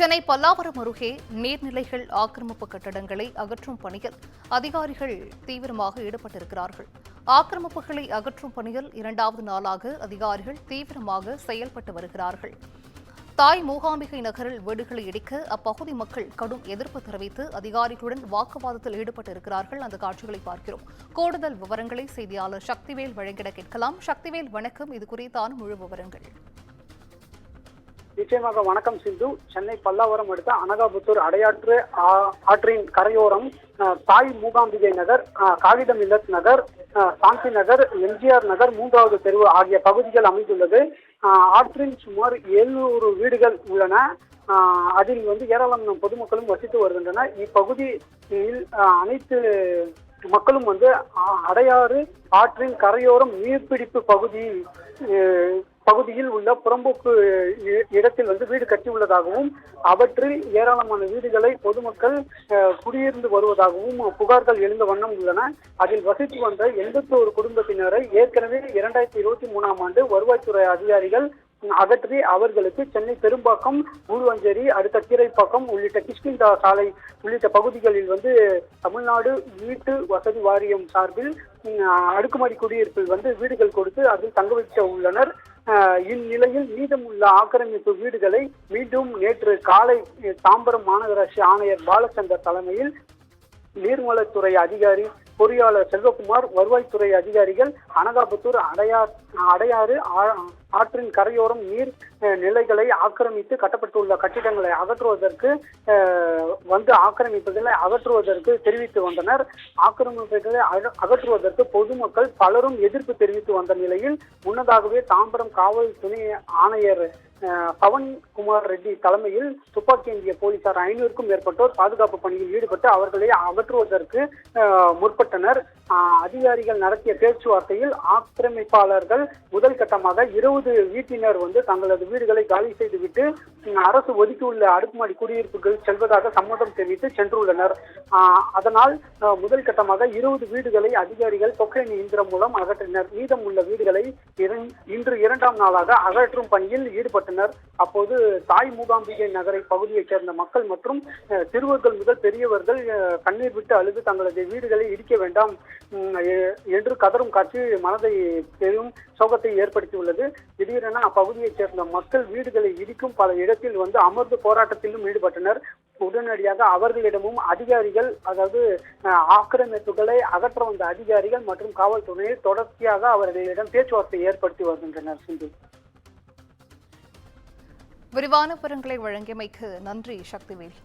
சென்னை பல்லாவரம் அருகே நீர்நிலைகள் ஆக்கிரமிப்பு கட்டடங்களை அகற்றும் பணியில் அதிகாரிகள் தீவிரமாக ஈடுபட்டிருக்கிறார்கள். ஆக்கிரமிப்புகளை அகற்றும் பணியில் 2வது நாளாக அதிகாரிகள் தீவிரமாக செயல்பட்டு வருகிறார்கள். தாய் மூகாம்பிகை நகரில் வீடுகளை இடிக்க அப்பகுதி மக்கள் கடும் எதிர்ப்பு தெரிவித்து அதிகாரிகளுடன் வாக்குவாதத்தில் ஈடுபட்டிருக்கிறார்கள். அந்த காட்சிகளை பார்க்கிறோம். கூடுதல் விவரங்களை செய்தியாளர் சக்திவேல் வழங்கிட கேட்கலாம். சக்திவேல், வணக்கம். இது குறித்தான முழு விவரங்கள். நிச்சயமாக வணக்கம் சிந்து. சென்னை பல்லாவரம் அடுத்த அனகாபுத்தூர் அடையாற்று ஆற்றின் கரையோரம் தாய் மூகாம்பிகை நகர், காகிதம் இல்லத் நகர், சாந்தி நகர், எம்ஜிஆர் நகர், 3வது தெருவு ஆகிய பகுதிகள் அமைந்துள்ளது. ஆற்றின் சுமார் 700 வீடுகள் உள்ளன. அதில் ஏராளமான பொதுமக்களும் வசித்து வருகின்றன. இப்பகுதியில் அனைத்து மக்களும் அடையாறு ஆற்றின் கரையோரம் நீர்பிடிப்பு பகுதியில் உள்ள புறம்போக்கு இடத்தில் வீடு கட்டியுள்ளதாகவும் அவற்றில் ஏராளமான வீடுகளை பொதுமக்கள் குடியிருந்து வருவதாகவும் புகார்கள் எழுந்த வண்ணம் உள்ளன. அதில் வசித்து வந்த 81 குடும்பத்தினரை ஏற்கனவே 2023ஆம் ஆண்டு வருவாய்த்துறை அதிகாரிகள் அகற்றி அவர்களுக்கு சென்னை பெரும்பாக்கம், ஊர்வஞ்சேரி, அடுத்த கீரைப்பாக்கம் உள்ளிட்ட கிஷ்கிந்தா சாலை உள்ளிட்ட பகுதிகளில் தமிழ்நாடு வீட்டு வசதி வாரியம் சார்பில் அடுக்குமாடி குடியிருப்பில் வீடுகள் கொடுத்து அதில் தங்க வைக்க உள்ளனர். இந்நிலையில் மீதமுள்ள ஆக்கிரமிப்பு வீடுகளை மீண்டும் நேற்று காலை தாம்பரம் மாநகராட்சி ஆணையர் பாலச்சந்தர் தலைமையில் நீர்வளத்துறை அதிகாரி, பொறியாளர் செல்வகுமார், வருவாய்த்துறை அதிகாரிகள் அனகாபுத்தூர் அடையாறு ஆற்றின் கரையோரம் நீர் நிலைகளை ஆக்கிரமித்து கட்டப்பட்டுள்ள கட்டிடங்களை அகற்றுவதற்கு தெரிவித்து வந்தனர். ஆக்கிரமிப்புகளை அகற்றுவதற்கு பொதுமக்கள் பலரும் எதிர்ப்பு தெரிவித்து வந்த நிலையில் முன்னதாகவே தாம்பரம் காவல் துணை ஆணையர் பவன்குமார் ரெட்டி தலைமையில் துப்பாக்கி ஏந்திய போலீசார் 500க்கும் மேற்பட்டோர் பாதுகாப்பு பணியில் ஈடுபட்டு அவர்களை அகற்றுவதற்கு முற்பட்டனர். அதிகாரிகள் நடத்திய பேச்சுவார்த்தையில் ஆக்கிரமிப்பாளர்கள் முதல் கட்டமாக 20 வீட்டினர் தங்களது வீடுகளை காலி செய்துவிட்டு அரசு ஒதுக்கியுள்ள அடுக்குமாடி குடியிருப்புகள் செல்வதாக சம்மதம் தெரிவித்து சென்றுள்ளனர். அதனால் முதல் கட்டமாக 20 வீடுகளை அதிகாரிகள் பொக்லைன் இயந்திரம் மூலம் அகற்றினர். மீதம் உள்ள வீடுகளை இன்று 2ஆம் நாளாக அகற்றும் பணியில் ஈடுபட்டனர். அப்போது தாய் மூகாம்பிகை நகரை பகுதியைச் சேர்ந்த மக்கள் மற்றும் சிறுவர்கள் முதல் பெரியவர்கள் கண்ணீர் விட்டு அழுது தங்களது வீடுகளை இடிக்க வேண்டாம் என்று கதரும் காட்சி மனதை பெரும் சோகத்தை ஏற்படுத்தியுள்ளது. திடீரென அப்பகுதியைச் சேர்ந்த மக்கள் வீடுகளை இடிக்கும் பல இடத்தில் அமர்ந்து போராட்டத்திலும் ஈடுபட்டனர். உடனடியாக அவர்களிடமும் அதிகாரிகள், அதாவது ஆக்கிரமிப்புகளை அகற்ற வந்த அதிகாரிகள் மற்றும் காவல்துறையில் தொடர்ச்சியாக அவர்களிடம் பேச்சுவார்த்தை ஏற்படுத்தி வருகின்றனர். சிந்து, விரிவான விவரங்களை வழங்கியமைக்கு நன்றி சக்திவேல்.